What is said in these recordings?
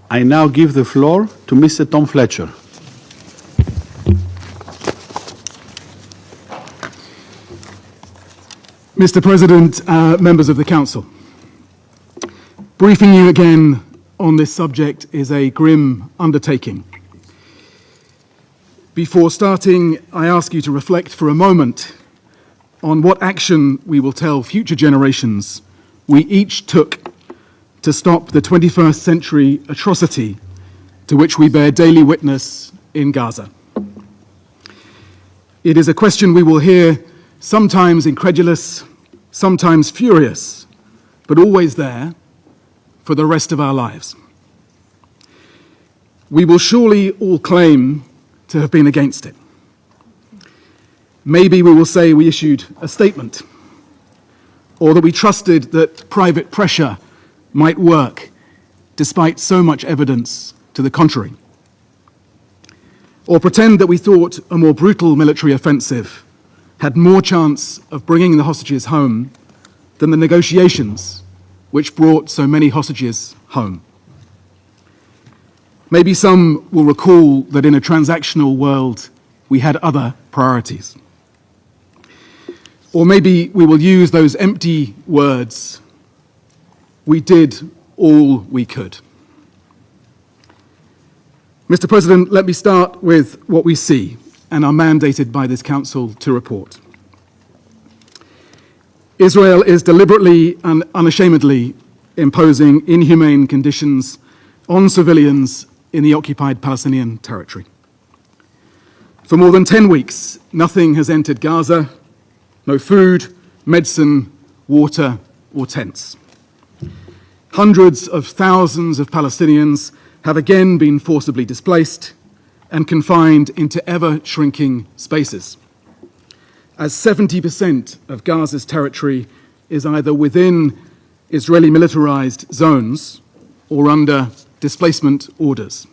I now give the floor to Mr. Tom Fletcher. Mr. President, members of the Council, briefing you again on this subject is a grim undertaking. Before starting, I ask you to reflect for a moment on what action we will tell future generations we each took to stop the 21st century atrocity to which we bear daily witness in Gaza. It is a question we will hear, sometimes incredulous, sometimes furious, but always there for the rest of our lives. We will surely all claim to have been against it. Maybe we will say we issued a statement, or that we trusted that private pressure might work despite so much evidence to the contrary. Or pretend that we thought a more brutal military offensive had more chance of bringing the hostages home than the negotiations which brought so many hostages home. Maybe some will recall that in a transactional world we had other priorities. Or maybe we will use those empty words, we did all we could. Mr. President, let me start with what we see and are mandated by this Council to report. Israel is deliberately and unashamedly imposing inhumane conditions on civilians in the occupied Palestinian territory. For more than 10 weeks, nothing has entered Gaza, no food, medicine, water, or tents. Hundreds of thousands of Palestinians have again been forcibly displaced and confined into ever-shrinking spaces, as 70% of Gaza's territory is either within Israeli militarized zones or under displacement orders.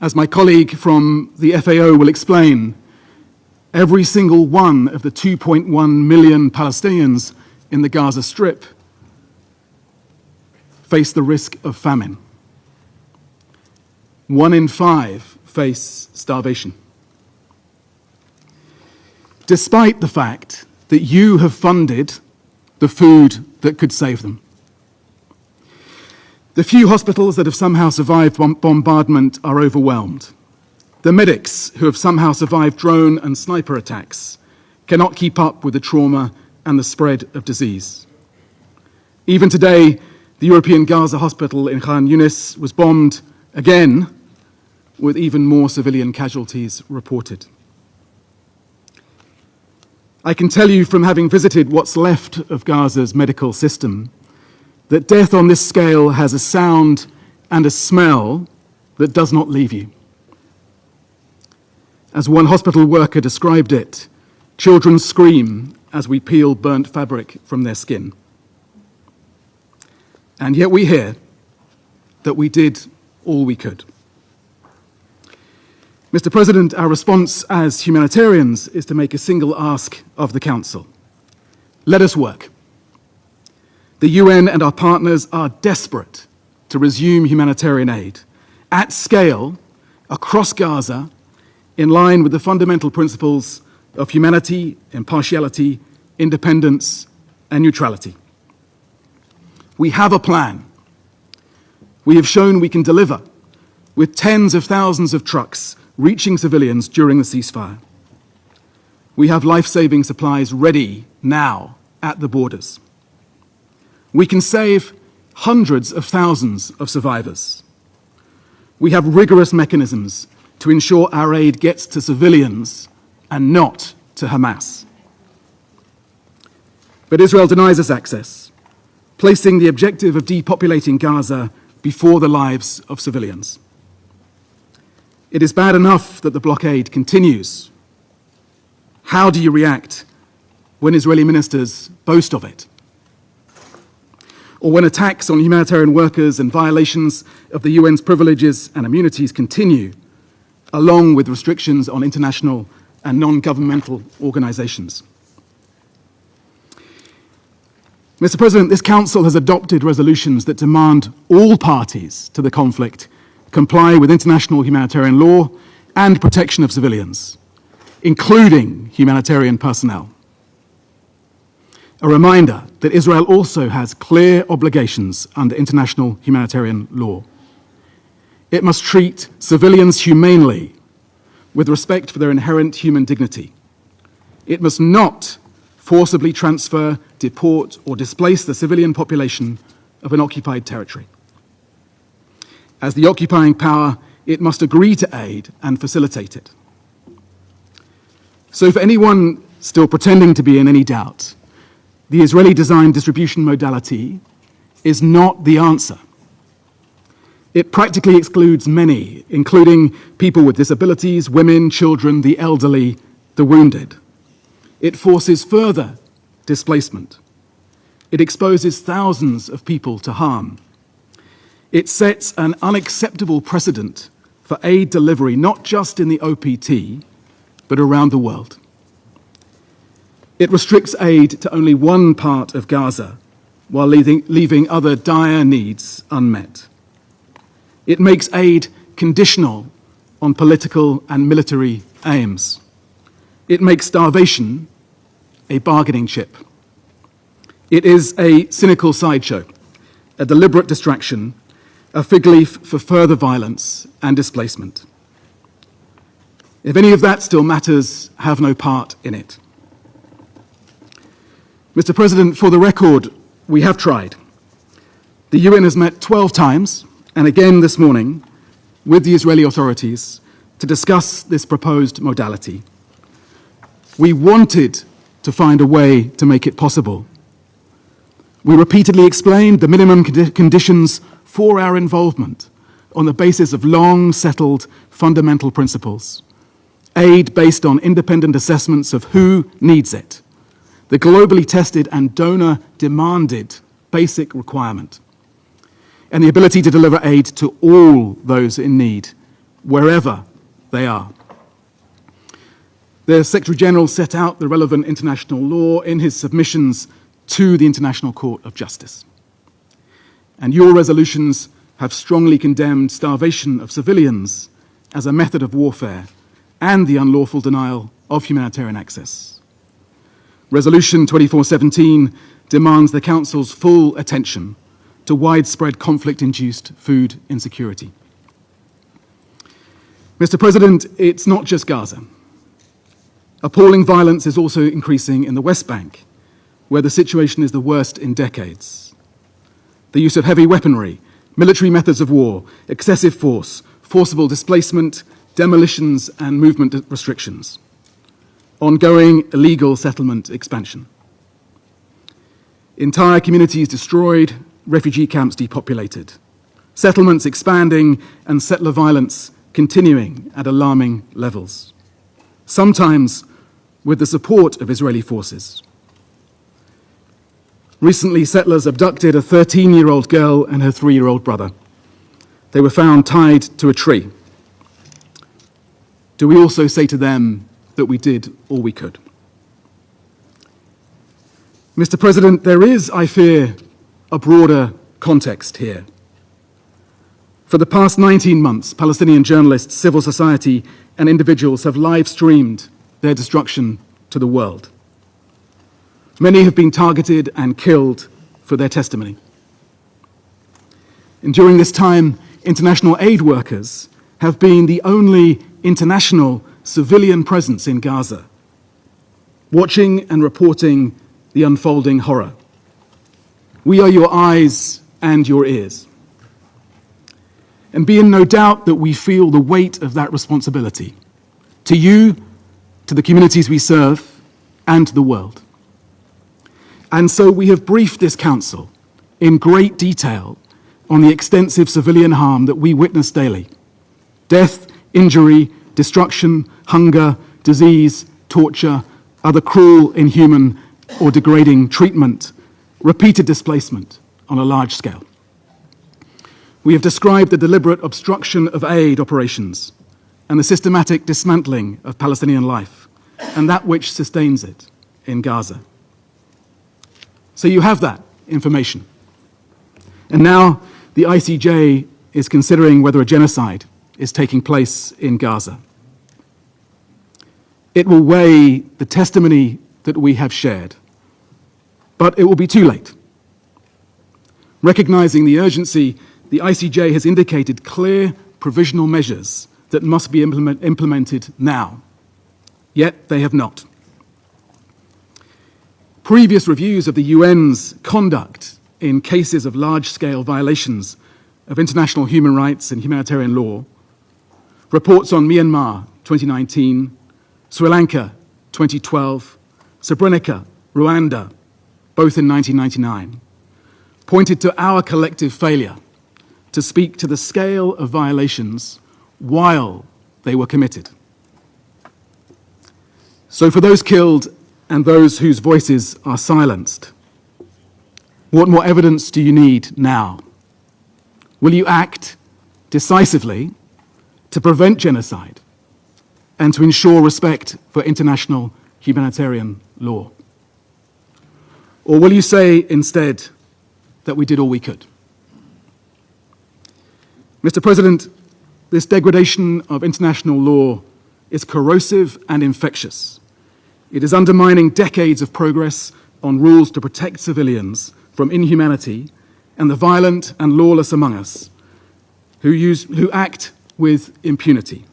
As my colleague from the FAO will explain, every single one of the 2.1 million Palestinians in the Gaza Strip face the risk of famine. 1 in 5 face starvation, despite the fact that you have funded the food that could save them. The few hospitals that have somehow survived bombardment are overwhelmed. The medics who have somehow survived drone and sniper attacks cannot keep up with the trauma and the spread of disease. Even today, the European Gaza hospital in Khan Yunis was bombed again, with even more civilian casualties reported. I can tell you from having visited what's left of Gaza's medical system that death on this scale has a sound and a smell that does not leave you. As one hospital worker described it, children scream as we peel burnt fabric from their skin. And yet we hear that we did all we could. Mr. President, our response as humanitarians is to make a single ask of the Council. Let us work. The UN and our partners are desperate to resume humanitarian aid at scale across Gaza in line with the fundamental principles of humanity, impartiality, independence, and neutrality. We have a plan. We have shown we can deliver with tens of thousands of trucks reaching civilians during the ceasefire. We have life-saving supplies ready now at the borders. We can save hundreds of thousands of survivors. We have rigorous mechanisms to ensure our aid gets to civilians and not to Hamas. But Israel denies us access, placing the objective of depopulating Gaza before the lives of civilians. It is bad enough that the blockade continues. How do you react when Israeli ministers boast of it? Or when attacks on humanitarian workers and violations of the UN's privileges and immunities continue, along with restrictions on international and non-governmental organizations? Mr. President, this Council has adopted resolutions that demand all parties to the conflict comply with international humanitarian law and protection of civilians, including humanitarian personnel. A reminder that Israel also has clear obligations under international humanitarian law. It must treat civilians humanely, with respect for their inherent human dignity. It must not forcibly transfer, deport, or displace the civilian population of an occupied territory. As the occupying power, it must agree to aid and facilitate it. So for anyone still pretending to be in any doubt, the Israeli-designed distribution modality is not the answer. It practically excludes many, including people with disabilities, women, children, the elderly, the wounded. It forces further displacement. It exposes thousands of people to harm. It sets an unacceptable precedent for aid delivery, not just in the OPT, but around the world. It restricts aid to only one part of Gaza, while leaving other dire needs unmet. It makes aid conditional on political and military aims. It makes starvation a bargaining chip. It is a cynical sideshow, a deliberate distraction, a fig leaf for further violence and displacement. If any of that still matters, have no part in it. Mr. President, for the record, we have tried. The UN has met 12 times, and again this morning, with the Israeli authorities to discuss this proposed modality. We wanted to find a way to make it possible. We repeatedly explained the minimum conditions for our involvement on the basis of long-settled fundamental principles. Aid based on independent assessments of who needs it, the globally tested and donor-demanded basic requirement, and the ability to deliver aid to all those in need, wherever they are. The Secretary-General set out the relevant international law in his submissions to the International Court of Justice. And your resolutions have strongly condemned starvation of civilians as a method of warfare and the unlawful denial of humanitarian access. Resolution 2417 demands the Council's full attention to widespread conflict-induced food insecurity. Mr. President, it's not just Gaza. Appalling violence is also increasing in the West Bank, where the situation is the worst in decades. The use of heavy weaponry, military methods of war, excessive force, forcible displacement, demolitions and movement restrictions. Ongoing illegal settlement expansion. Entire communities destroyed, refugee camps depopulated. Settlements expanding and settler violence continuing at alarming levels. Sometimes with the support of Israeli forces. Recently, settlers abducted a 13-year-old girl and her 3-year-old brother. They were found tied to a tree. Do we also say to them that we did all we could? Mr. President, there is, I fear, a broader context here. For the past 19 months, Palestinian journalists, civil society, and individuals have live-streamed their destruction to the world. Many have been targeted and killed for their testimony. And during this time, international aid workers have been the only international civilian presence in Gaza, watching and reporting the unfolding horror. We are your eyes and your ears. And be in no doubt that we feel the weight of that responsibility to you, to the communities we serve, and to the world. And so we have briefed this Council in great detail on the extensive civilian harm that we witness daily. Death, injury, destruction, hunger, disease, torture, other cruel, inhuman, or degrading treatment, repeated displacement on a large scale. We have described the deliberate obstruction of aid operations and the systematic dismantling of Palestinian life and that which sustains it in Gaza. So you have that information. And now the ICJ is considering whether a genocide is taking place in Gaza. It will weigh the testimony that we have shared, but it will be too late. Recognizing the urgency, the ICJ has indicated clear provisional measures that must be implemented now, yet they have not. Previous reviews of the UN's conduct in cases of large-scale violations of international human rights and humanitarian law, reports on Myanmar 2019, Sri Lanka 2012, Srebrenica, Rwanda, both in 1999, pointed to our collective failure to speak to the scale of violations while they were committed. So for those killed and those whose voices are silenced, what more evidence do you need now? Will you act decisively to prevent genocide and to ensure respect for international humanitarian law? Or will you say instead that we did all we could? Mr. President, this degradation of international law is corrosive and infectious. It is undermining decades of progress on rules to protect civilians from inhumanity and the violent and lawless among us who act with impunity.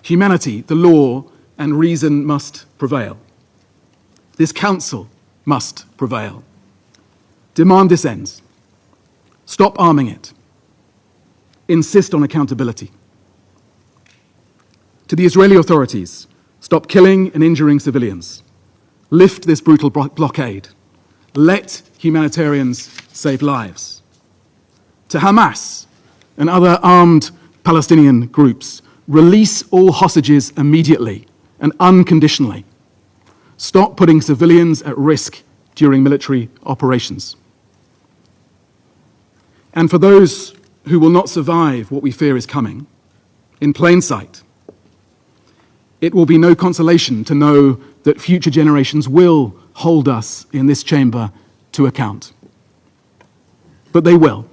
Humanity, the law, and reason must prevail. This Council must prevail. Demand this ends. Stop arming it. Insist on accountability. To the Israeli authorities, stop killing and injuring civilians. Lift this brutal blockade. Let humanitarians save lives. To Hamas and other armed Palestinian groups, release all hostages immediately and unconditionally. Stop putting civilians at risk during military operations. And for those who will not survive what we fear is coming, in plain sight, it will be no consolation to know that future generations will hold us in this chamber to account. But they will.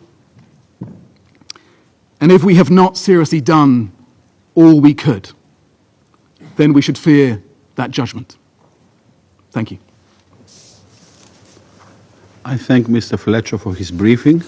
And if we have not seriously done all we could, then we should fear that judgment. Thank you. I thank Mr. Fletcher for his briefing.